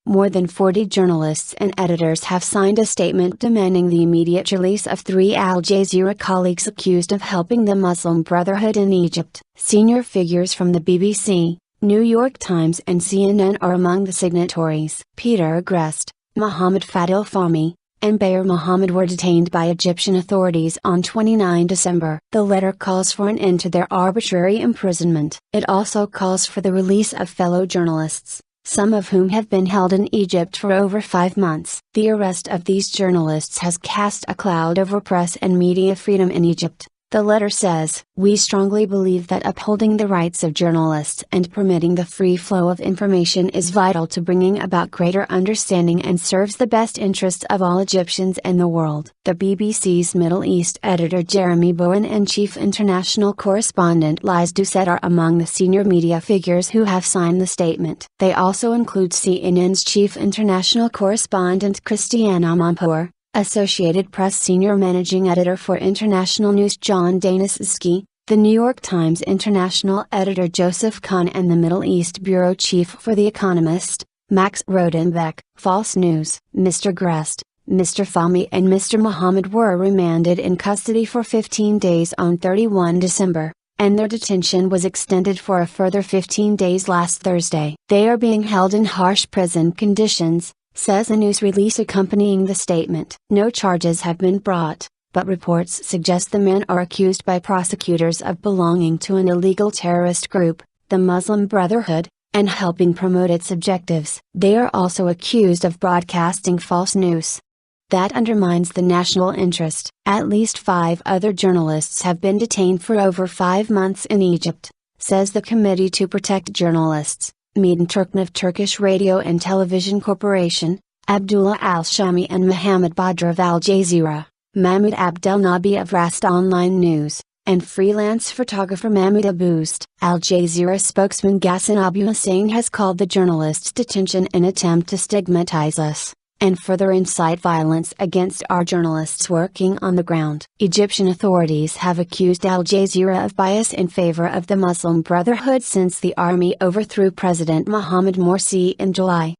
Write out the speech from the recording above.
More than 40 journalists and editors have signed a statement demanding the immediate release of 3 al-Jazeera colleagues accused of helping the Muslim Brotherhood in Egypt. Senior figures from the BBC, New York Times and CNN are among the signatories. Peter Greste, Mohamed Fadel Fahmy, and Baher Mohamed were detained by Egyptian authorities on 29 December. The letter calls for an end to their arbitrary imprisonment. It also calls for the release of fellow journalists, some of whom have been held in Egypt for over 5 months. The arrest of these journalists has cast a cloud over press and media freedom in Egypt. The letter says, "We strongly believe that upholding the rights of journalists and permitting the free flow of information is vital to bringing about greater understanding and serves the best interests of all Egyptians and the world." The BBC's Middle East editor Jeremy Bowen and chief international correspondent Liz Doucet are among the senior media figures who have signed the statement. They also include CNN's chief international correspondent Christiana Mampour, Associated Press senior managing editor for international news John Daniszewski, the New York Times international editor Joseph Kahn and the Middle East bureau chief for The Economist, Max Rodenbeck. False news. Mr. Greste, Mr. Fahmy and Mr. Mohamed were remanded in custody for 15 days on 31 December, and their detention was extended for a further 15 days last Thursday. They are being held in harsh prison conditions, says a news release accompanying the statement. No charges have been brought, but reports suggest the men are accused by prosecutors of belonging to an illegal terrorist group, the Muslim Brotherhood, and helping promote its objectives. They are also accused of broadcasting false news that undermines the national interest. At least 5 other journalists have been detained for over 5 months in Egypt, says the Committee to Protect Journalists. Metin Turknov Turkish Radio and Television Corporation, Abdullah Al-Shami and Mohamed Badr of Al-Jazeera, Mahmoud Abdelnabi of Rast Online News, and freelance photographer Mahmoud Aboost. Al-Jazeera spokesman Ghassan Abu Hussein has called the journalists' detention an attempt to stigmatize us, and further incite violence against our journalists working on the ground. Egyptian authorities have accused Al Jazeera of bias in favor of the Muslim Brotherhood since the army overthrew President Mohamed Morsi in July.